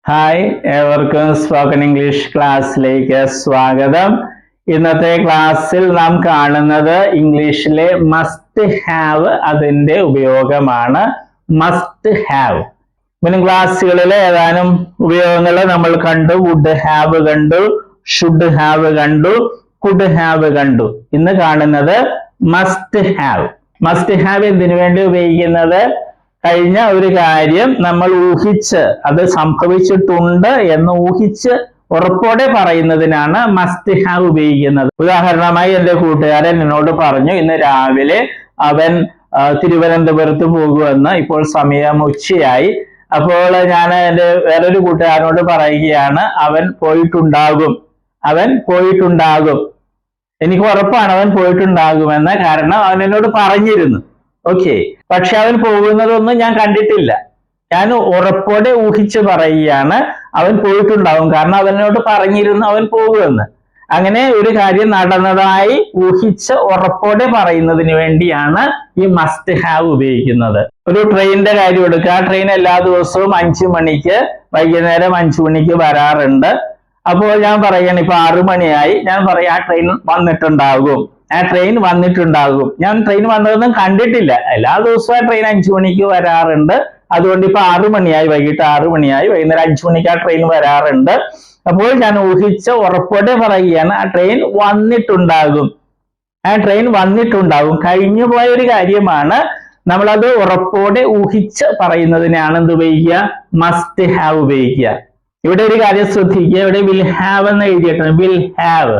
Hi, ഏവർക്കും spoken English ക്ലാസ്സിലേക്ക് സ്വാഗതം. ഇന്നത്തെ ക്ലാസ്സിൽ നാം കാണുന്നത് ഇംഗ്ലീഷിലെ മസ്റ്റ് ഹാവ്, അതിൻ്റെ ഉപയോഗമാണ്. Must have. മുൻ ക്ലാസ്സുകളിൽ ഏതാനും ഉപയോഗങ്ങൾ നമ്മൾ കണ്ടു. വുഡ് ഹാവ് കണ്ടു, ഷുഡ് ഹാവ് കണ്ടു, കുഡ് ഹാവ് കണ്ടു. ഇന്ന് കാണുന്നത് മസ്റ്റ് ഹാവ്. മസ്റ്റ് ഹാവ് എന്തിനു വേണ്ടി ഉപയോഗിക്കുന്നത്? കഴിഞ്ഞ ഒരു കാര്യം നമ്മൾ ഊഹിച്ച് അത് സംഭവിച്ചിട്ടുണ്ട് എന്ന് ഊഹിച്ച് ഉറപ്പോടെ പറയുന്നതിനാണ് മസ്റ്റ് ഹാവ് ഉപയോഗിക്കുന്നത്. ഉദാഹരണമായി എൻ്റെ കൂട്ടുകാരൻ എന്നോട് പറഞ്ഞു, ഇന്ന് രാവിലെ അവൻ തിരുവനന്തപുരത്ത് പോകുമെന്ന്. ഇപ്പോൾ സമയം ഉച്ചയായി. അപ്പോൾ ഞാൻ എൻ്റെ വേറൊരു കൂട്ടുകാരനോട് പറയുകയാണ്, അവൻ പോയിട്ടുണ്ടാകും. എനിക്ക് ഉറപ്പാണ് അവൻ പോയിട്ടുണ്ടാകുമെന്ന്. കാരണം അവൻ എന്നോട് പറഞ്ഞിരുന്നു. ഓക്കെ, പക്ഷെ അവൻ പോകുന്നതൊന്നും ഞാൻ കണ്ടിട്ടില്ല. ഞാൻ ഉറപ്പോടെ ഊഹിച്ച് പറയുകയാണ് അവൻ പോയിട്ടുണ്ടാവും, കാരണം അവനോട് പറഞ്ഞിരുന്നു അവൻ പോകുമെന്ന്. അങ്ങനെ ഒരു കാര്യം നടന്നതായി ഊഹിച്ച് ഉറപ്പോടെ പറയുന്നതിന് വേണ്ടിയാണ് ഈ മസ്റ്റ് ഹാവ് ഉപയോഗിക്കുന്നത്. ഒരു ട്രെയിനിന്റെ കാര്യം എടുക്കുക. ആ ട്രെയിൻ എല്ലാ ദിവസവും 5 മണിക്ക്, വൈകുന്നേരം 5 മണിക്ക് വരാറുണ്ട്. അപ്പോൾ ഞാൻ പറയുകയാണ്, ഇപ്പൊ 6 മണിയായി. ഞാൻ പറയാം ആ ട്രെയിൻ വന്നിട്ടുണ്ടാകും. ഞാൻ ട്രെയിൻ വന്നതൊന്നും കണ്ടിട്ടില്ല. എല്ലാ ദിവസവും ആ ട്രെയിൻ 5 മണിക്ക് വരാറുണ്ട്. അതുകൊണ്ട് ഇപ്പൊ 6 മണിയായി, വൈകിട്ട് 6 മണിയായി, വൈകുന്നേരം 5 മണിക്ക് ആ ട്രെയിൻ വരാറുണ്ട്. അപ്പോൾ ഞാൻ ഊഹിച്ച് ഉറപ്പോടെ പറയുകയാണ് ആ ട്രെയിൻ വന്നിട്ടുണ്ടാകും. കഴിഞ്ഞു പോയ ഒരു കാര്യമാണ്. നമ്മളത് ഉറപ്പോടെ ഊഹിച്ച് പറയുന്നതിനാണ് എന്ത് ഉപയോഗിക്കുക? മസ്റ്റ് ഹാവ് ഉപയോഗിക്കുക. ഇവിടെ ഒരു കാര്യം ശ്രദ്ധിക്കുക. ഇവിടെ വിൽ ഹാവ് എന്ന് എഴുതിയിട്ടുണ്ട്. വിൽ ഹാവ്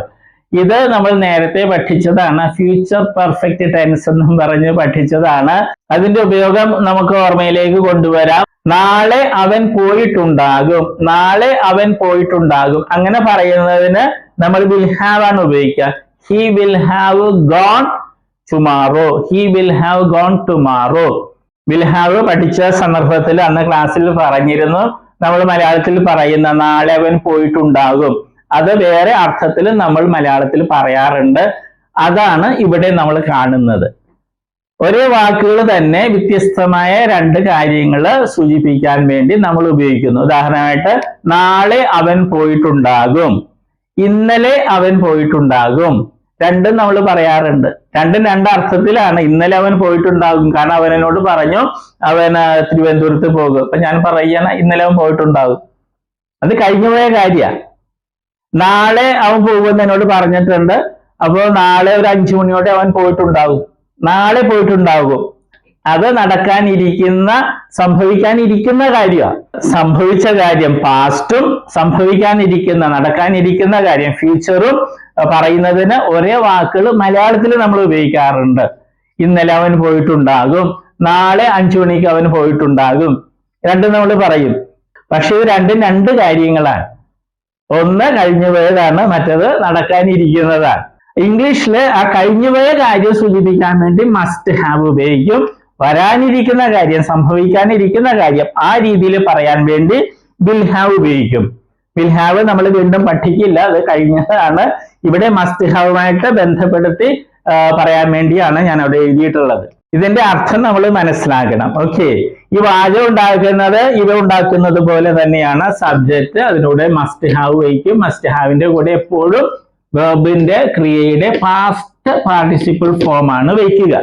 ഇത് നമ്മൾ നേരത്തെ പഠിച്ചതാണ്. ഫ്യൂച്ചർ പെർഫെക്റ്റ് ടെൻസ് എന്നും പറഞ്ഞ് പഠിച്ചതാണ്. അതിന്റെ ഉപയോഗം നമുക്ക് ഓർമ്മയിലേക്ക് കൊണ്ടുവരാം. നാളെ അവൻ പോയിട്ടുണ്ടാകും. അങ്ങനെ പറയുന്നതിന് നമ്മൾ വിൽ ഹാവ് ആണ് ഉപയോഗിക്കുക. He will have gone tomorrow. Will have പഠിച്ച സന്ദർഭത്തിൽ അന്ന് ക്ലാസ്സിൽ പറഞ്ഞിരുന്നു. നമ്മൾ മലയാളത്തിൽ പറയുന്ന നാളെ അവൻ പോയിട്ടുണ്ടാകും, അത് വേറെ അർത്ഥത്തിൽ നമ്മൾ മലയാളത്തിൽ പറയാറുണ്ട്. അതാണ് ഇവിടെ നമ്മൾ കാണുന്നത്. ഒരേ വാക്കുകൾ തന്നെ വ്യത്യസ്തമായ 2 കാര്യങ്ങൾ സൂചിപ്പിക്കാൻ വേണ്ടി നമ്മൾ ഉപയോഗിക്കുന്നു. ഉദാഹരണമായിട്ട് നാളെ അവൻ പോയിട്ടുണ്ടാകും, ഇന്നലെ അവൻ പോയിട്ടുണ്ടാകും. രണ്ടും നമ്മൾ പറയാറുണ്ട്. രണ്ടും 2 അർത്ഥത്തിലാണ്. ഇന്നലെ അവൻ പോയിട്ടുണ്ടാകും, കാരണം അവൻ എന്നോട് പറഞ്ഞു അവൻ തിരുവനന്തപുരത്ത് പോകും. അപ്പൊ ഞാൻ പറയുകയാണ് ഇന്നലെ അവൻ പോയിട്ടുണ്ടാകും. അത് കഴിഞ്ഞുപോയ കാര്യമാണ്. നാളെ അവൻ പോകുമെന്ന് എന്നോട് പറഞ്ഞിട്ടുണ്ട്. അപ്പോൾ നാളെ ഒരു 5 മണിയോടെ അവൻ പോയിട്ടുണ്ടാകും. നാളെ പോയിട്ടുണ്ടാകും. അത് സംഭവിക്കാനിരിക്കുന്ന കാര്യമാണ്. സംഭവിച്ച കാര്യം പാസ്റ്റും, നടക്കാനിരിക്കുന്ന കാര്യം ഫ്യൂച്ചറും പറയുന്നതിന് ഒരേ വാക്കുകൾ മലയാളത്തിൽ നമ്മൾ ഉപയോഗിക്കാറുണ്ട്. ഇന്നലെ അവൻ പോയിട്ടുണ്ടാകും, നാളെ 5 മണിക്ക് അവൻ പോയിട്ടുണ്ടാകും. രണ്ടും നമ്മൾ പറയും. പക്ഷെ ഇത് രണ്ടും 2 കാര്യങ്ങളാണ്. ഒന്ന് കഴിഞ്ഞുപോയതാണ്, മറ്റത് നടക്കാനിരിക്കുന്നതാണ്. ഇംഗ്ലീഷില് ആ കഴിഞ്ഞുപോയ കാര്യം സൂചിപ്പിക്കാൻ വേണ്ടി മസ്റ്റ് ഹാവ് ഉപയോഗിക്കും. വരാനിരിക്കുന്ന കാര്യം, സംഭവിക്കാനിരിക്കുന്ന കാര്യം ആ രീതിയിൽ പറയാൻ വേണ്ടി വിൽ ഹാവ് ഉപയോഗിക്കും. വിൽ ഹാവ് നമ്മൾ വീണ്ടും പഠിക്കില്ല, അത് കഴിഞ്ഞതാണ്. ഇവിടെ മസ്റ്റ് ഹാവുമായിട്ട് ബന്ധപ്പെടുത്തി പറയാൻ വേണ്ടിയാണ് ഞാൻ അവിടെ എഴുതിയിട്ടുള്ളത്. ഇതിന്റെ അർത്ഥം നമ്മൾ മനസ്സിലാക്കണം. ഓക്കെ, ഈ വാചകം ഉണ്ടാക്കുന്നത് പോലെ തന്നെയാണ് സബ്ജക്റ്റ്. അതിലൂടെ മസ്റ്റ് ഹാവ് ഉപയോഗിക്കും. മസ്റ്റ് ഹാവിന്റെ കൂടെ എപ്പോഴും വെർബിന്റെ ക്രിയയുടെ പാസ്റ്റ് പാർട്ടിസിപ്പിൾ ഫോം ആണ് വയ്ക്കുക.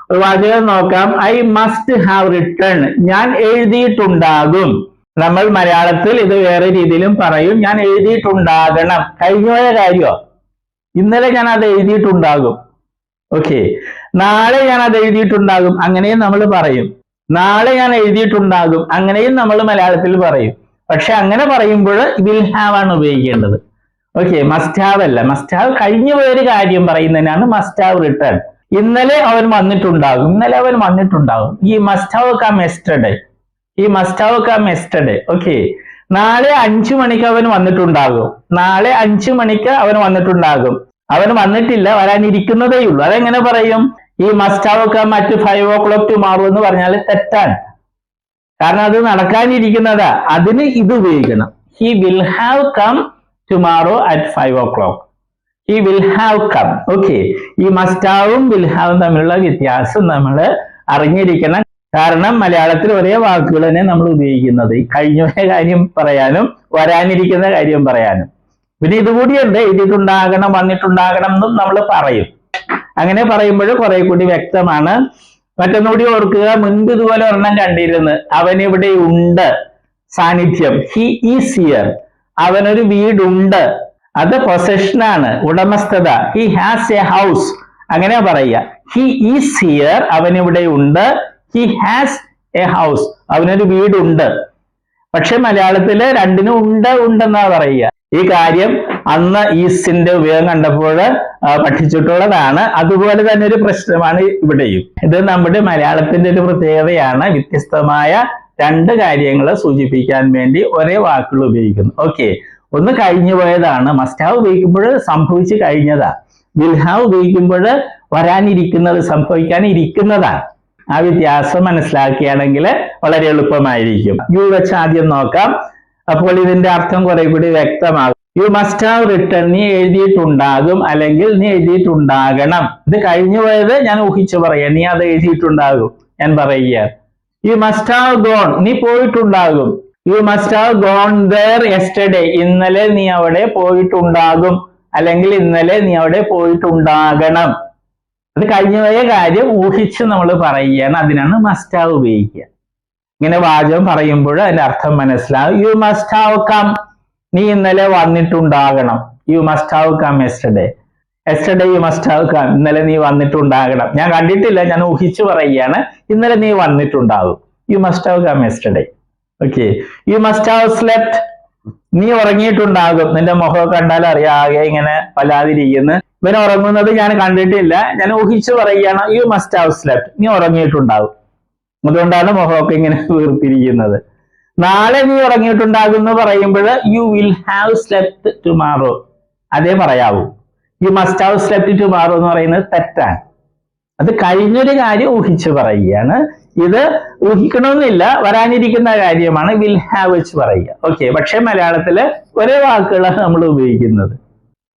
ഒരു വാചകം നോക്കാം. I must have written. ഞാൻ എഴുതിയിട്ടുണ്ടാകും. നമ്മൾ മലയാളത്തിൽ ഇത് വേറെ രീതിയിലും പറയും. ഞാൻ എഴുതിയിട്ടുണ്ടാകണം. കഴിഞ്ഞുപോയ കാര്യമോ? ഇന്നലെ ഞാൻ അത് എഴുതിയിട്ടുണ്ടാകും. ഓക്കെ, നാളെ ഞാൻ അത് എഴുതിയിട്ടുണ്ടാകും, അങ്ങനെയും നമ്മൾ പറയും. നാളെ ഞാൻ എഴുതിയിട്ടുണ്ടാകും, അങ്ങനെയും നമ്മൾ മലയാളത്തിൽ പറയും. പക്ഷെ അങ്ങനെ പറയുമ്പോൾ വിൽ ഹാവ് ആണ് ഉപയോഗിക്കേണ്ടത്. ഓക്കെ, മസ്റ്റ് ഹാവ് അല്ല. മസ്റ്റ് ഹാവ് കഴിഞ്ഞു പോയൊരു കാര്യം പറയുന്നതിനാണ് മസ്റ്റ് ഹാവ് റിട്ടേൺ. ഇന്നലെ അവൻ വന്നിട്ടുണ്ടാകും. ഈ must have come yesterday. Okay, നാളെ 5 മണിക്ക് അവൻ വന്നിട്ടുണ്ടാകും. അവൻ വന്നിട്ടില്ല, വരാനിരിക്കുന്നതേ ഉള്ളൂ. അതെങ്ങനെ പറയും? ഈ must have come at 5 o'clock tomorrow എന്ന് പറഞ്ഞാൽ തെറ്റാണ്. കാരണം അത് നടക്കാനിരിക്കുന്നതാ. അതിന് ഇത് ഉപയോഗിക്കണം. He will have come tomorrow at 5 o'clock. He will have come. Okay, ഈ മസ്റ്റ് ഹാവും വിൽ ഹാവും തമ്മിലുള്ള വ്യത്യാസം നമ്മൾ അറിഞ്ഞിരിക്കണം. കാരണം മലയാളത്തിൽ ഒരേ വാക്കുകൾ തന്നെ നമ്മൾ ഉപയോഗിക്കുന്നത്, കഴിഞ്ഞ കാര്യം പറയാനും വരാനിരിക്കുന്ന കാര്യം പറയാനും. പിന്നെ ഇതുകൂടിയുണ്ട്, എഴുതിയിട്ടുണ്ടാകണം, വന്നിട്ടുണ്ടാകണം എന്നും നമ്മൾ പറയും. അങ്ങനെ പറയുമ്പോൾ കുറെ കൂടി വ്യക്തമാണ്. മറ്റൊന്നുകൂടി ഓർക്കുക, മുൻപ് ഇതുപോലെ ഒരെണ്ണം കണ്ടിരുന്നു. അവനിവിടെ ഉണ്ട്, സാന്നിധ്യം, ഹി ഈസ് ഹിയർ. അവനൊരു വീടുണ്ട്, അത് പൊസഷനാണ്, ഉടമസ്ഥത. ഹി ഹാസ് എ ഹൗസ്, അങ്ങനെ പറയുക. ഹി ഈസ് ഹിയർ, അവനിവിടെ ഉണ്ട്. ഹി ഹാസ് എ ഹൗസ്, അവനൊരു വീടുണ്ട്. പക്ഷെ മലയാളത്തില് രണ്ടിനും ഉണ്ടെന്നാ പറയുക. ഈ കാര്യം അന്ന് ഈസിന്റെ ഉപയോഗം കണ്ടപ്പോൾ പഠിച്ചിട്ടുള്ളതാണ്. അതുപോലെ തന്നെ ഒരു പ്രശ്നമാണ് ഇവിടെയും. ഇത് നമ്മുടെ മലയാളത്തിന്റെ ഒരു പ്രത്യേകതയാണ്. വ്യത്യസ്തമായ രണ്ട് കാര്യങ്ങൾ സൂചിപ്പിക്കാൻ വേണ്ടി ഒരേ വാക്കുകൾ ഉപയോഗിക്കുന്നു. ഓക്കെ, ഒന്ന് കഴിഞ്ഞു പോയതാണ്. മസ്റ്റ് ഹാവ് ഉപയോഗിക്കുമ്പോൾ സംഭവിച്ചു കഴിഞ്ഞതാ. വിൽ ഹാവ് ഉപയോഗിക്കുമ്പോൾ വരാനിരിക്കുന്നത്, സംഭവിക്കാൻ ഇരിക്കുന്നതാണ്. ആ വ്യത്യാസം മനസ്സിലാക്കുകയാണെങ്കിൽ വളരെ എളുപ്പമായിരിക്കും. യു വെച്ച് ആദ്യം നോക്കാം. അപ്പോൾ ഇതിന്റെ അർത്ഥം കുറെ കൂടി വ്യക്തമാകും. യു മസ്റ്റ് ഹാവ് റിട്ടൺ, നീ എഴുതിയിട്ടുണ്ടാകും, അല്ലെങ്കിൽ നീ എഴുതിയിട്ടുണ്ടാകണം. ഇത് കഴിഞ്ഞു പോയത് ഞാൻ ഊഹിച്ചു പറയാം. നീ അത് എഴുതിയിട്ടുണ്ടാകും ഞാൻ പറയുക. യു മസ്റ്റ് ഹാവ് ഗോൺ, നീ പോയിട്ടുണ്ടാകും. You must have gone there yesterday, ഇന്നലെ നീ അവിടെ പോയിട്ടുണ്ടാകും, അല്ലെങ്കിൽ ഇന്നലെ നീ അവിടെ പോയിട്ടുണ്ടാകണം. അത് കഴിഞ്ഞുപോയ കാര്യം ഊഹിച്ച് നമ്മൾ പറയുകയാണ്. അതിനാണ് മസ്റ്റ് ഹാവ് ഉപയോഗിക്കുക. ഇങ്ങനെ വാചകം പറയുമ്പോൾ അതിന്റെ അർത്ഥം മനസ്സിലാവും. യു മസ്റ്റ് ഹാവ് കം, നീ ഇന്നലെ വന്നിട്ടുണ്ടാകണം. You must have come yesterday. Yesterday you must have come, ഇന്നലെ നീ വന്നിട്ടുണ്ടാകണം. ഞാൻ കണ്ടിട്ടില്ല, ഞാൻ ഊഹിച്ചു പറയുകയാണ്. ഇന്നലെ നീ വന്നിട്ടുണ്ടാകും. You must have come yesterday. Okay. You must have slept, നീ ഉറങ്ങിയിട്ടുണ്ടാകും. നിന്റെ മുഖം കണ്ടാൽ അറിയാം, ആകെ ഇങ്ങനെ വല്ലാതിരിക്കുന്നു. ഇവൻ ഉറങ്ങുന്നത് ഞാൻ കണ്ടിട്ടില്ല, ഞാൻ ഊഹിച്ചു പറയുകയാണ്. യു മസ്റ്റ് ഹാവ് സ്ലെപ്റ്റ്, നീ ഉറങ്ങിയിട്ടുണ്ടാകും. അതുകൊണ്ടാണ് മുഖമൊക്കെ ഇങ്ങനെ വീർത്തിരിക്കുന്നത്. നാളെ നീ ഉറങ്ങിയിട്ടുണ്ടാകും എന്ന് പറയുമ്പോൾ you will have slept tomorrow, അതേ പറയാവൂ. You must have slept tomorrow എന്ന് പറയുന്നത് തെറ്റാണ്. അത് കഴിഞ്ഞൊരു കാര്യം ഊഹിച്ചു പറയുകയാണ്. ഇത് ഊഹിക്കണമെന്നില്ല, വരാനിരിക്കുന്ന കാര്യമാണ്. വിൽ ഹാവ് വെച്ച് പറയുക. ഓക്കെ. പക്ഷെ മലയാളത്തില് ഒരേ വാക്കുകളാണ് നമ്മൾ ഉപയോഗിക്കുന്നത്.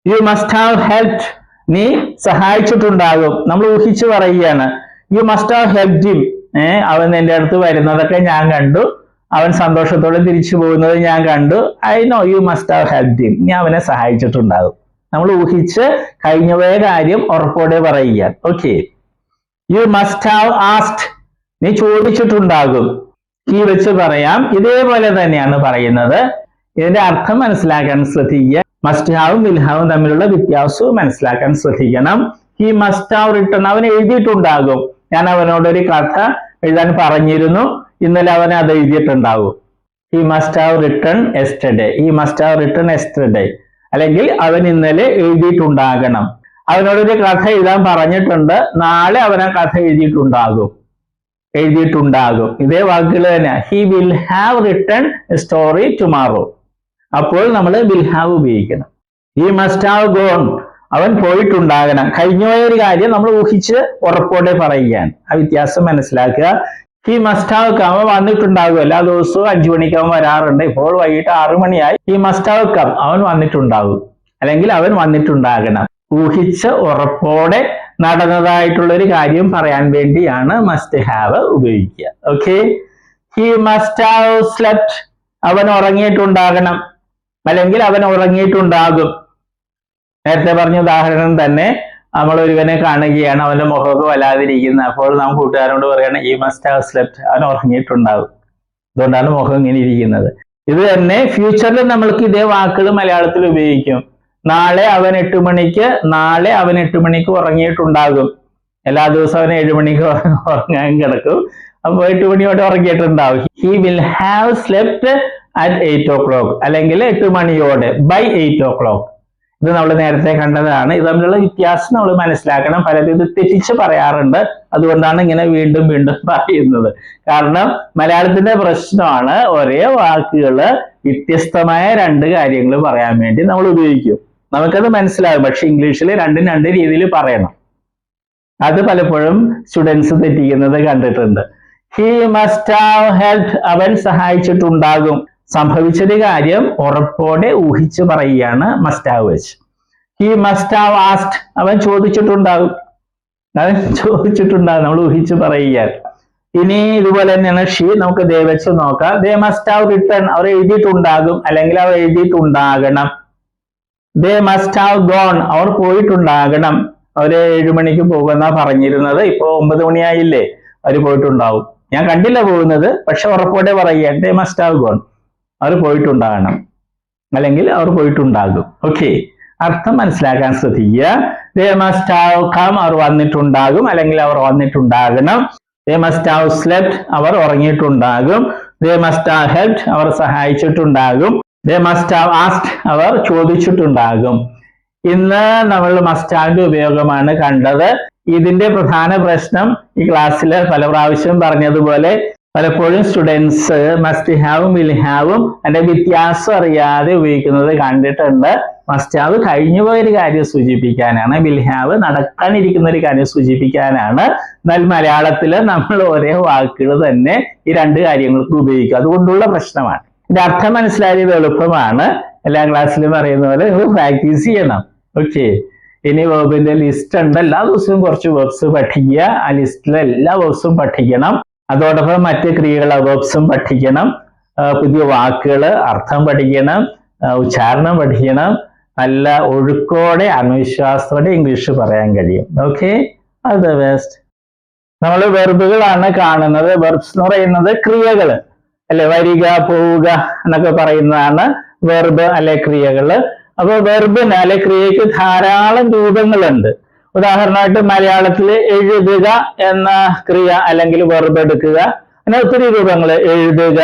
യു മസ്റ്റ് ഹാവ് ഹെൽപ്ഡ്, നീ സഹായിച്ചിട്ടുണ്ടാകും. നമ്മൾ ഊഹിച്ചു പറയുകയാണ്. U must have helped him, അവൻ നിന്റെ അടുത്ത് വരുന്നതൊക്കെ ഞാൻ കണ്ടു, അവൻ സന്തോഷത്തോടെ തിരിച്ചു പോകുന്നത് ഞാൻ കണ്ടു. I know U must have helped him, നീ അവനെ സഹായിച്ചിട്ടുണ്ടാകും. നമ്മൾ ഊഹിച്ച് കഴിഞ്ഞുപോയ കാര്യം ഉറപ്പോടെ പറയുക. Okay. You must have asked, നീ ചോദിച്ചിട്ടുണ്ടാകും. ഈ വെച്ച് പറയാം. ഇതേപോലെ തന്നെയാണ് പറയുന്നത്. ഇതിന്റെ അർത്ഥം മനസ്സിലാക്കാൻ ശ്രദ്ധിക്കുക. മസ്റ്റ് ഹാവും വിൽ ഹാവും തമ്മിലുള്ള വ്യത്യാസവും മനസ്സിലാക്കാൻ ശ്രദ്ധിക്കണം. ഹി മസ്റ്റ് ഹാവ് റിട്ടൺ, അവൻ എഴുതിയിട്ടുണ്ടാകും. ഞാൻ അവനോടൊരു കഥ എഴുതാൻ പറഞ്ഞിരുന്നു, ഇന്നലെ അവൻ അത് എഴുതിയിട്ടുണ്ടാകും. He must have written yesterday, he must have written yesterday. അല്ലെങ്കിൽ അവൻ ഇന്നലെ എഴുതിയിട്ടുണ്ടാകണം. അവനോടൊരു കഥ എഴുതാൻ പറഞ്ഞിട്ടുണ്ട്, നാളെ അവൻ ആ കഥ എഴുതിയിട്ടുണ്ടാകും. ഇതേ വാക്കുകൾ തന്നെ. He will have written A story tomorrow. അപ്പോൾ നമ്മൾ വിൽ ഹാവ് ഉപയോഗിക്കണം. ഹി മസ്റ്റ് ഹാവ് ഗോൺ, അവൻ പോയിട്ടുണ്ടാകണം. കഴിഞ്ഞുപോയ ഒരു കാര്യം നമ്മൾ ഊഹിച്ച് ഉറപ്പോടെ പറയുകയാണ്. ആ വ്യത്യാസം മനസ്സിലാക്കുക. ഹി മസ്റ്റ് ഹാവ് കം, അവൻ വന്നിട്ടുണ്ടാകും. എല്ലാ ദിവസവും 5 മണിക്ക് അവൻ വരാറുണ്ട്. ഇപ്പോൾ വൈകിട്ട് 6 മണിയായി. ഹി മസ്റ്റ് ഹാവ് കം, അവൻ വന്നിട്ടുണ്ടാകും, അല്ലെങ്കിൽ അവൻ വന്നിട്ടുണ്ടാകണം. ഊഹിച്ച് ഉറപ്പോടെ നടന്നതായിട്ടുള്ള ഒരു കാര്യം പറയാൻ വേണ്ടിയാണ് മസ്റ്റ് ഹാവ് ഉപയോഗിക്കുക. Okay. He must have slept, അവൻ ഉറങ്ങിയിട്ടുണ്ടാകണം, അല്ലെങ്കിൽ അവൻ ഉറങ്ങിയിട്ടുണ്ടാകും. നേരത്തെ പറഞ്ഞ ഉദാഹരണം തന്നെ. നമ്മൾ ഒരുവനെ കാണുകയാണ്, അവന്റെ മുഖമൊക്കെ വല്ലാതിരിക്കുന്നത്. അപ്പോൾ നാം കൂട്ടുകാരോട് പറയണം ഹി മസ്റ്റ് ഹാവ് സ്ലെപ്റ്റ്, അവൻ ഉറങ്ങിയിട്ടുണ്ടാകും. അതുകൊണ്ടാണ് മുഖം ഇങ്ങനെ ഇരിക്കുന്നത്. ഇത് തന്നെ ഫ്യൂച്ചറിൽ നമ്മൾക്ക് ഇതേ വാക്കുകൾ മലയാളത്തിൽ ഉപയോഗിക്കും. നാളെ അവൻ 8 മണിക്ക് ഉറങ്ങിയിട്ടുണ്ടാകും. എല്ലാ ദിവസവും അവൻ 7 മണിക്ക് ഉറങ്ങാൻ കിടക്കും. അപ്പൊ 8 മണിയോടെ ഉറങ്ങിയിട്ടുണ്ടാവും. He will have slept at 8 o'clock, അല്ലെങ്കിൽ 8 മണിയോടെ, ബൈ 8 o'clock. ഇത് നമ്മൾ നേരത്തെ കണ്ടതാണ്. ഇത് തമ്മിലുള്ള വ്യത്യാസം നമ്മൾ മനസ്സിലാക്കണം. പലരും ഇത് തെറ്റിച്ച് പറയാറുണ്ട്. അതുകൊണ്ടാണ് ഇങ്ങനെ വീണ്ടും വീണ്ടും പറയുന്നത്. കാരണം മലയാളത്തിന്റെ പ്രശ്നമാണ്, ഒരേ വാക്കുകള് വ്യത്യസ്തമായ രണ്ട് കാര്യങ്ങൾ പറയാൻ വേണ്ടി നമ്മൾ ഉപയോഗിക്കും. നമുക്കത് മനസ്സിലാകും. പക്ഷെ ഇംഗ്ലീഷിൽ രണ്ടും രണ്ട് രീതിയിൽ പറയണം. അത് പലപ്പോഴും സ്റ്റുഡൻസ് തെറ്റിക്കുന്നത് കണ്ടിട്ടുണ്ട്. ഹി മസ്റ്റ് ഹാവ് ഹെൽപ്ഡ്, അവൻ സഹായിച്ചിട്ടുണ്ടാകും. സംഭവിച്ചൊരു കാര്യം ഉറപ്പോടെ ഊഹിച്ച് പറയുകയാണ് മസ്റ്റ് ഹാവ് വെച്ച്. ഹി മസ്റ്റ് ഹാവ് ആസ്ക്ഡ്, അവൻ ചോദിച്ചിട്ടുണ്ടാകും. നമ്മൾ ഊഹിച്ച് പറയുകയാണ്. ഇനി ഇതുപോലെ തന്നെയാണ് ഷീ. നമുക്ക് ദേ വെച്ച് നോക്കാം. ദേ മസ്റ്റ് ഹാവ് റിട്ടൺ, അവർ എഴുതിയിട്ടുണ്ടാകും അല്ലെങ്കിൽ അവർ എഴുതിയിട്ടുണ്ടാകണം. ദേ മസ്റ്റ് ഹാവ് ഗോൺ, അവർ പോയിട്ടുണ്ടാകണം. അവര് 7 മണിക്ക് പോകുന്ന പറഞ്ഞിരുന്നത്, ഇപ്പൊ 9 മണിയായില്ലേ, അവര് പോയിട്ടുണ്ടാവും. ഞാൻ കണ്ടില്ല പോകുന്നത്, പക്ഷെ ഉറപ്പോടെ പറയുക ദേ മസ്റ്റ് ഹാവ് ഗോൺ, അവർ പോയിട്ടുണ്ടാകണം അല്ലെങ്കിൽ അവർ പോയിട്ടുണ്ടാകും. ഓക്കെ, അർത്ഥം മനസ്സിലാക്കാൻ ശ്രദ്ധിക്കുക. ദേ മസ്റ്റ് ഹാവ് കം, അവർ വന്നിട്ടുണ്ടാകും അല്ലെങ്കിൽ അവർ വന്നിട്ടുണ്ടാകണം. ദേ മസ്റ്റ് ഹാവ് സ്ലെപ്റ്റ്, അവർ ഉറങ്ങിയിട്ടുണ്ടാകും. ദേ മസ്റ്റ് ഹാവ് ഹെൽപ്ഡ്, അവർ സഹായിച്ചിട്ടുണ്ടാകും. ദേ മസ്റ്റ് ഹാവ് ആസ്ക്ഡ്, അവർ ചോദിച്ചിട്ടുണ്ടാകും. ഇന്ന് നമ്മൾ മസ്റ്റ് ഹാവിന്റെ ഉപയോഗമാണ് കണ്ടത്. ഇതിന്റെ പ്രധാന പ്രശ്നം ഈ ക്ലാസ്സിൽ പല പ്രാവശ്യം പറഞ്ഞതുപോലെ പലപ്പോഴും സ്റ്റുഡൻസ് മസ്റ്റ് ഹാവും വിൽ ഹാവും അതിന്റെ വ്യത്യാസം അറിയാതെ ഉപയോഗിക്കുന്നത് കണ്ടിട്ടുണ്ട്. മസ്റ്റ് ഹാവ് കഴിഞ്ഞുപോയൊരു കാര്യം സൂചിപ്പിക്കാനാണ്, വിൽ ഹാവ് നടക്കാനിരിക്കുന്ന ഒരു കാര്യം സൂചിപ്പിക്കാനാണ്. എന്നാൽ മലയാളത്തിൽ നമ്മൾ ഒരേ വാക്കുകൾ തന്നെ ഈ 2 കാര്യങ്ങൾക്ക് ഉപയോഗിക്കും. അതുകൊണ്ടുള്ള പ്രശ്നമാണ്. ഇതിന്റെ അർത്ഥം മനസ്സിലായത് എളുപ്പമാണ്. എല്ലാ ക്ലാസ്സിലും പറയുന്ന പോലെ നിങ്ങൾ പ്രാക്ടീസ് ചെയ്യണം. ഓക്കെ, ഇനി വെർബിന്റെ ലിസ്റ്റ് ഉണ്ട്. എല്ലാ ദിവസവും കുറച്ച് വെർബ്സ് പഠിക്കുക. ആ ലിസ്റ്റിലെ എല്ലാ വെർബ്സും പഠിക്കണം. അതോടൊപ്പം മറ്റ് ക്രിയകളെ വെർബ്സും പഠിക്കണം. പുതിയ വാക്കുകൾ അർത്ഥം പഠിക്കണം, ഉച്ചാരണം പഠിക്കണം. നല്ല ഒഴുക്കോടെ ആത്മവിശ്വാസത്തോടെ ഇംഗ്ലീഷ് പറയാൻ കഴിയും. Okay, all the best. നമ്മൾ വെർബുകളാണ് കാണുന്നത്. വെർബ്സ് എന്ന് പറയുന്നത് ക്രിയകൾ അല്ലെ, വരിക, പോവുക എന്നൊക്കെ പറയുന്നതാണ് വെർബ് അല്ലെ ക്രിയകള്. അപ്പൊ വെർബിന് അല്ലെ ക്രിയക്ക് ധാരാളം രൂപങ്ങളുണ്ട്. ഉദാഹരണമായിട്ട് മലയാളത്തിൽ എഴുതുക എന്ന ക്രിയ അല്ലെങ്കിൽ വെർബ് എടുക്കുക, അങ്ങനെ ഒത്തിരി രൂപങ്ങൾ. എഴുതുക,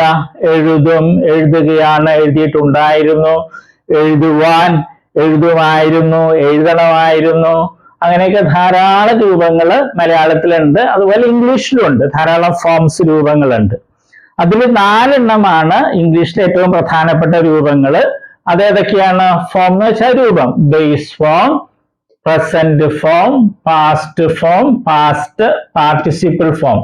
എഴുതും, എഴുതുകയാണ്, എഴുതിയിട്ടുണ്ടായിരുന്നു, എഴുതുവാൻ, എഴുതുമായിരുന്നു, എഴുതണമായിരുന്നു, അങ്ങനെയൊക്കെ ധാരാളം രൂപങ്ങൾ മലയാളത്തിലുണ്ട്. അതുപോലെ ഇംഗ്ലീഷിലുണ്ട് ധാരാളം ഫോംസ്, രൂപങ്ങളുണ്ട്. അതിൽ 4 എണ്ണമാണ് ഇംഗ്ലീഷിലെ ഏറ്റവും പ്രധാനപ്പെട്ട രൂപങ്ങൾ. അതേതൊക്കെയാണ്? ഫോം എന്ന് വെച്ചാൽ രൂപം. Base form, present form, past form, past participle form.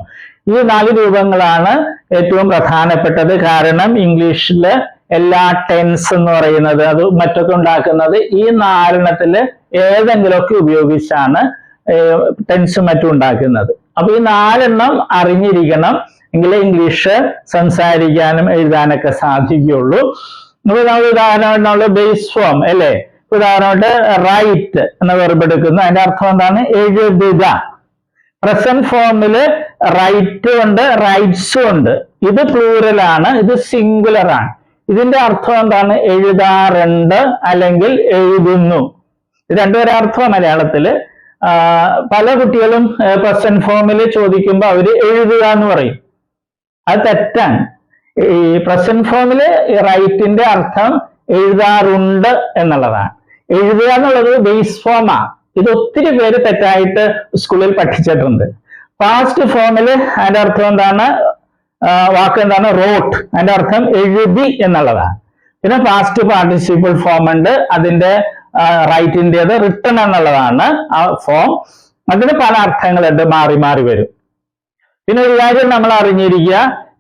ഈ 4 രൂപങ്ങളാണ് ഏറ്റവും പ്രധാനപ്പെട്ടത്. കാരണം ഇംഗ്ലീഷില് എല്ലാ ടെൻസ് എന്ന് പറയുന്നത് അത് മറ്റൊക്കെ ഉണ്ടാക്കുന്നത് ഈ 4 എണ്ണത്തില് ഏതെങ്കിലുമൊക്കെ ഉപയോഗിച്ചാണ് ടെൻസും മറ്റും ഉണ്ടാക്കുന്നത്. അപ്പൊ ഈ 4 എണ്ണം അറിഞ്ഞിരിക്കണം, എങ്കിലേ ഇംഗ്ലീഷ് സംസാരിക്കാനും എഴുതാനൊക്കെ സാധിക്കുകയുള്ളൂ. അപ്പൊ നമ്മൾ ഉദാഹരണമായിട്ട് ബേസ് ഫോം അല്ലേ, ഉദാഹരണമായിട്ട് റൈറ്റ് എന്ന വെർബ് എടുക്കുന്നു. അതിന്റെ അർത്ഥം എന്താണ്? എഴുതുക. പ്രസന്റ് ഫോമില് റൈറ്റ് ഉണ്ട്, റൈറ്റ്സും ഉണ്ട്. ഇത് പ്ലൂറൽ ആണ്, ഇത് സിംഗുലർ ആണ്. ഇതിന്റെ അർത്ഥം എന്താണ്? എഴുതാറുണ്ട് അല്ലെങ്കിൽ എഴുതുന്നു. ഇത് 2 അർത്ഥം മലയാളത്തില്. പല കുട്ടികളും പ്രസന്റ് ഫോമിൽ ചോദിക്കുമ്പോൾ അവര് എഴുതുക എന്ന് പറയും. അത് തെറ്റാണ്. ഈ പ്രസന്റ് ഫോമില് റൈറ്റിന്റെ അർത്ഥം എഴുതാറുണ്ട് എന്നുള്ളതാണ്. എഴുതുക എന്നുള്ളത് ബേസ് ഫോമാണ്. ഇത് ഒത്തിരി പേര് തെറ്റായിട്ട് സ്കൂളിൽ പഠിച്ചിട്ടുണ്ട്. പാസ്റ്റ് ഫോമില് അതിന്റെ അർത്ഥം എന്താണ്? വാക്ക് എന്താണ്? റോട്ട്. അതിന്റെ അർത്ഥം എഴുതി എന്നുള്ളതാണ്. പിന്നെ പാസ്റ്റ് പാർട്ടിസിപ്പിൾ ഫോം ഉണ്ട്, അതിന്റെ റൈറ്റിൻ്റെത് റിട്ടൺ എന്നുള്ളതാണ് ആ ഫോം. അതിന് പല അർത്ഥങ്ങളുണ്ട്, മാറി മാറി വരും. പിന്നെ ഒരു കാര്യം നമ്മൾ അറിഞ്ഞിരിക്കുക,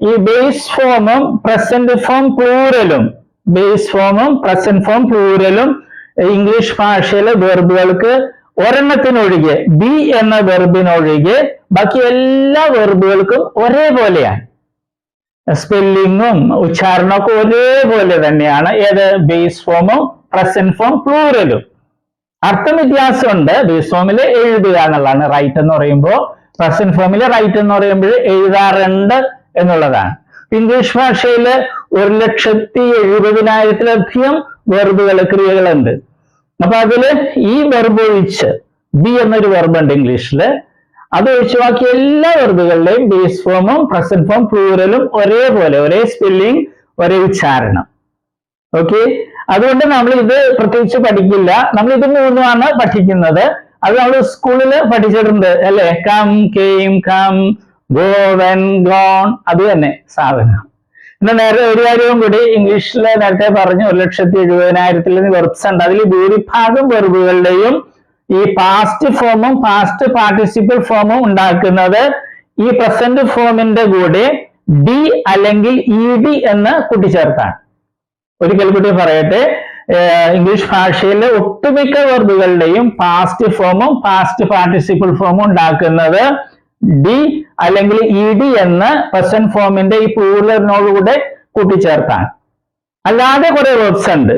ഈ ബേസ് ഫോമും പ്രസന്റ് ഫോം പ്ലൂറലും, ബേസ് ഫോമും പ്രസന്റ് ഫോം പ്ലൂറലും ഇംഗ്ലീഷ് ഭാഷയിലെ വെർബുകൾക്ക് ഒരെണ്ണത്തിനൊഴികെ, ബി എന്ന വെർബിനൊഴികെ ബാക്കി എല്ലാ വെർബുകൾക്കും ഒരേപോലെയാണ്. സ്പെല്ലിങ്ങും ഉച്ചാരണമൊക്കെ ഒരേപോലെ തന്നെയാണ്. ഏത്? ബേസ് ഫോമും പ്രസന്റ് ഫോം പ്ലൂറലും. അർത്ഥം വ്യത്യാസമുണ്ട്. ബേസ് ഫോമിൽ എഴുതുക എന്നുള്ളതാണ് റൈറ്റ് എന്ന് പറയുമ്പോൾ, പ്രസന്റ് ഫോമിൽ റൈറ്റ് എന്ന് പറയുമ്പോൾ എഴുതാറുണ്ട് എന്നുള്ളതാണ്. ഇംഗ്ലീഷ് ഭാഷയിൽ 1,70,70,000-ലധികം വെർബുകൾ, ക്രിയകളുണ്ട്. അപ്പൊ അതില് ഈ വെർബ് ഒഴിച്ച്, ബി എന്നൊരു വെർബ് ഉണ്ട് ഇംഗ്ലീഷില്, അത് ഒഴിച്ച് ബാക്കി എല്ലാ വെർബുകളുടെയും ബേസ് ഫോമും പ്രസന്റ് ഫോം പ്ലൂറലും ഒരേപോലെ, ഒരേ സ്പെല്ലിംഗ്, ഒരേ ഉച്ചാരണം. ഓക്കെ, അതുകൊണ്ട് നമ്മൾ ഇത് പ്രത്യേകിച്ച് പഠിക്കില്ല. നമ്മൾ ഇത് 3 പഠിക്കുന്നത്. അത് നമ്മൾ സ്കൂളിൽ പഠിച്ചിട്ടുണ്ട് അല്ലെ. Come, came, come, go, went, gone, അത് തന്നെ സാധനം. പിന്നെ നേരെ ഒരു കാര്യവും കൂടി, ഇംഗ്ലീഷിൽ നേരത്തെ പറഞ്ഞു 1,70,70,000 വെർബ്സ് ഉണ്ട്. അതിൽ ഭൂരിഭാഗം വെർബുകളുടെയും ഈ പാസ്റ്റ് ഫോമും പാസ്റ്റ് പാർട്ടിസിപ്പിൾ ഫോമും ഉണ്ടാക്കുന്നത് ഈ പ്രസന്റ് ഫോമിന്റെ കൂടെ ഡി അല്ലെങ്കിൽ ഇ ഡി എന്ന് കൂട്ടിച്ചേർത്താണ്. ഒരിക്കൽ കൂടി പറയട്ടെ, ഇംഗ്ലീഷ് ഭാഷയിലെ ഒട്ടുമിക്ക വെർബുകളുടെയും പാസ്റ്റ് ഫോമും പാസ്റ്റ് പാർട്ടിസിപ്പിൾ ഫോമും ഉണ്ടാക്കുന്നത് ഡി അല്ലെങ്കിൽ ഇ ഡി എന്ന് പ്രസന്റ് ഫോമിന്റെ ഈ പ്ലൂറലിനോടുകൂടെ കൂട്ടിച്ചേർത്താൻ. അല്ലാതെ കുറെ വേർബ്സ് ഉണ്ട്.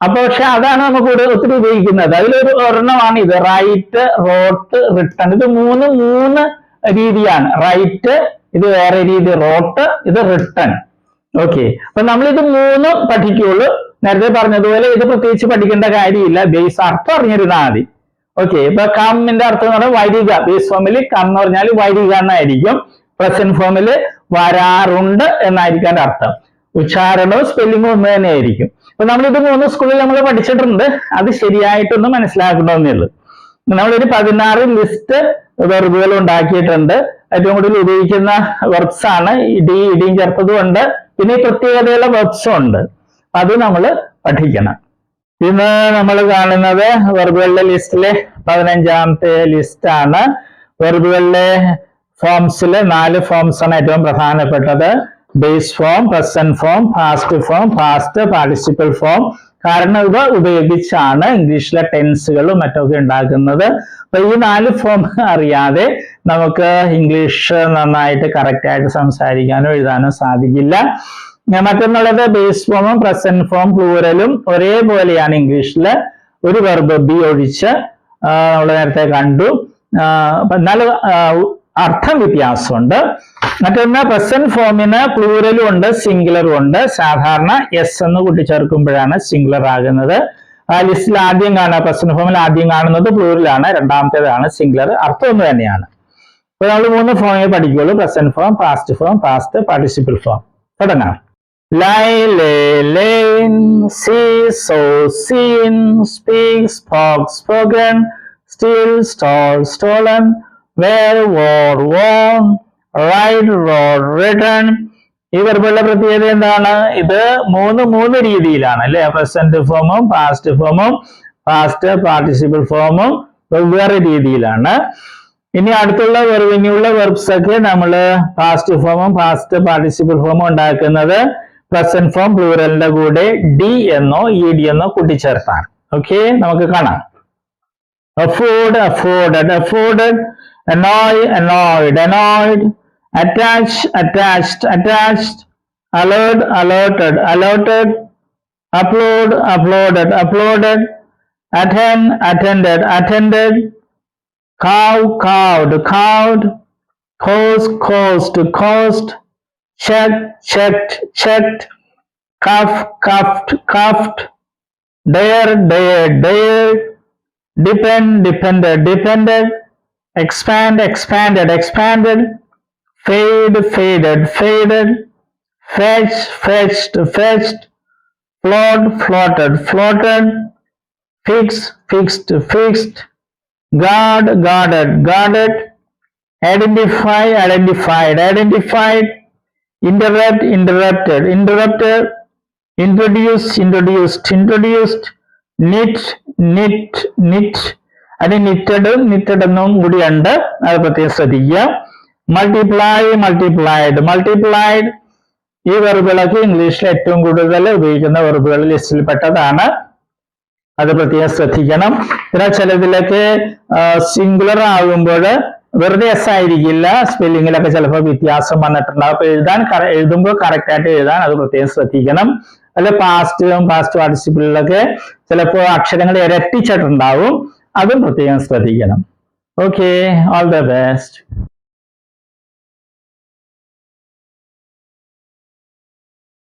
അപ്പൊ പക്ഷെ അതാണ് നമുക്ക് ഇവിടെ ഒത്തിരി ഉപയോഗിക്കുന്നത്. അതിലൊരു ഒരെണ്ണമാണ് ഇത്, റൈറ്റ്, റോട്ട്, റിട്ടൺ. ഇത് മൂന്ന് രീതിയാണ്. റൈറ്റ്, ഇത് വേറെ രീതി, റോട്ട്, ഇത് റിട്ടൺ. ഓക്കെ, അപ്പൊ നമ്മളിത് മൂന്നും പഠിക്കുള്ളൂ. നേരത്തെ പറഞ്ഞതുപോലെ ഇത് പ്രത്യേകിച്ച് പഠിക്കേണ്ട കാര്യമില്ല, ബേസ് അർത്ഥം അറിഞ്ഞിരുന്നാൽ മതി. ഓക്കെ, ഇപ്പൊ കമ്മിന്റെ അർത്ഥം എന്ന് പറഞ്ഞാൽ വരിക. ബേസ് ഫോമിൽ കം എന്ന് പറഞ്ഞാൽ വരിക എന്നായിരിക്കും. പ്രസന്റ് ഫോമിൽ വരാറുണ്ട് എന്നായിരിക്കും അർത്ഥം. ഉച്ചാരണവും സ്പെല്ലിങ്ങും ഒന്ന് തന്നെ ആയിരിക്കും. അപ്പൊ നമ്മളിത് മൂന്ന് സ്കൂളിൽ നമ്മൾ പഠിച്ചിട്ടുണ്ട്. അത് ശരിയായിട്ടൊന്ന് മനസ്സിലാക്കണമെന്നേ ഉള്ളൂ. നമ്മളൊരു 16 ലിസ്റ്റ് വെർബുകൾ ഉണ്ടാക്കിയിട്ടുണ്ട്. ഏറ്റവും കൂടുതൽ ഉപയോഗിക്കുന്ന വെർബ്സ് ആണ് ഡി, ഇടിയും ചേർത്തതും ഉണ്ട്. പിന്നെ ഈ പ്രത്യേകതയുള്ള വെർബ്സും ഉണ്ട്. അത് നമ്മൾ പഠിക്കണം. ഇന്ന് നമ്മൾ കാണുന്നത് വെർബുകളുടെ ലിസ്റ്റിലെ 15ാമത്തെ ലിസ്റ്റ് ആണ്. വെർബുകളിലെ ഫോംസിലെ 4 ഫോംസ് ആണ് ഏറ്റവും പ്രധാനപ്പെട്ടത്. Base form, present form, past form, past participle form. കാരണം ഇവ ഉപയോഗിച്ചാണ് ഇംഗ്ലീഷിലെ ടെൻസുകളും മറ്റൊക്കെ ഉണ്ടാക്കുന്നത്. അപ്പൊ ഈ 4 ഫോം അറിയാതെ നമുക്ക് ഇംഗ്ലീഷ് നന്നായിട്ട് കറക്റ്റ് ആയിട്ട് സംസാരിക്കാനോ എഴുതാനോ സാധിക്കില്ല. മറ്റൊന്നുള്ളത് ബേസ് ഫോമും പ്രസന്റ് ഫോം പ്ലൂറലും ഒരേപോലെയാണ് ഇംഗ്ലീഷിൽ, ഒരു വെർബ് ബി ഒഴിച്ച്. നമ്മൾ നേരത്തെ കണ്ടു. എന്നാൽ അർത്ഥം വ്യത്യാസമുണ്ട്. മറ്റൊന്ന് പ്രസന്റ് ഫോമിന് പ്ലൂറലും ഉണ്ട്, സിംഗുലറും ഉണ്ട്. സാധാരണ എസ് എന്ന് കൂട്ടിച്ചേർക്കുമ്പോഴാണ് സിംഗുലർ ആകുന്നത്. ആ ലിസ്റ്റിൽ ആദ്യം കാണുക, പ്രസന്റ് ഫോമിൽ ആദ്യം കാണുന്നത് പ്ലൂറലാണ്, രണ്ടാമത്തേതാണ് സിംഗുലർ. അർത്ഥം ഒന്ന് തന്നെയാണ്. അപ്പൊ നമ്മൾ 3 ഫോമേ പഠിക്കുള്ളൂ: present form, past form, past participle form. തുടങ്ങാം. Lie, lay, lain, see, saw, seen, speak, spoke, spoken, steal, stole, stolen, wear, wore, worn, write, wrote, written. ഈ വെർബുകളുടെ പ്രത്യേകത എന്താണ്? ഇത് മൂന്ന് രീതിയിലാണ് അല്ലെ. പ്രസന്റ് ഫോമും പാസ്റ്റ് ഫോമും പാസ്റ്റ് പാർട്ടിസിപ്പൽ ഫോമും വെവ്വേറെ രീതിയിലാണ്. ഇനി അടുത്തുള്ള ഇനിയുള്ള വെർബ്സ് ഒക്കെ നമ്മൾ പാസ്റ്റ് ഫോമും പാസ്റ്റ് പാർട്ടിസിപ്പൽ ഫോമും ഉണ്ടാക്കുന്നത് പ്രസന്റ് ഫോം പ്ലൂറലിന്റെ കൂടെ ഡി എന്നോ ഇ ഡി എന്നോ കൂട്ടിച്ചേർത്താണ്. ഓക്കെ, നമുക്ക് കാണാം. afford, afforded, afforded, annoy, annoyed, annoyed, attach, attached, attached, alert, alerted, alerted, upload, uploaded, uploaded, attend, attended, attended, cow, cowed, cowed, cause, caused, caused, check, checked, checked, cuff, cuffed, cuffed, dare, dared, dared, depend, depended, depended, expand, expanded, expanded, fade, faded, faded, fetch, fetched, fetched, float, floated, floated, fix, fixed, fixed, guard, guarded, guarded, identify, identified, identified, interrupt, interrupted, interrupted, introduce, introduced, introduced, knit, knit, knit. അത് knitted, knitted എന്നും കൂടിയുണ്ട്, അത് പ്രത്യേകം ശ്രദ്ധിക്കുക. multiply, multiplied, multiplied. ഈ വെർബുകളൊക്കെ ഇംഗ്ലീഷിൽ ഏറ്റവും കൂടുതൽ ഉപയോഗിക്കുന്ന വെർബുകൾ ലിസ്റ്റിൽപ്പെട്ടതാണ്. അത് പ്രത്യേകം ശ്രദ്ധിക്കണം. പിന്നെ ചിലതിലൊക്കെ സിംഗുലർ ആകുമ്പോൾ വെറുതെ എസ് ആയിരിക്കില്ല, സ്പെല്ലിങ്ങിലൊക്കെ ചിലപ്പോൾ വ്യത്യാസം വന്നിട്ടുണ്ടാവും. അപ്പൊ എഴുതുമ്പോൾ കറക്റ്റ് ആയിട്ട് എഴുതാൻ അത് പ്രത്യേകം ശ്രദ്ധിക്കണം. അല്ലെ പാസ്റ്റും പാസ്റ്റ് പാർട്ടിസിപ്പിളിലൊക്കെ ചിലപ്പോൾ അക്ഷരങ്ങൾ ഇരട്ടിച്ചിട്ടുണ്ടാവും, അതും പ്രത്യേകം ശ്രദ്ധിക്കണം. Okay, all the best.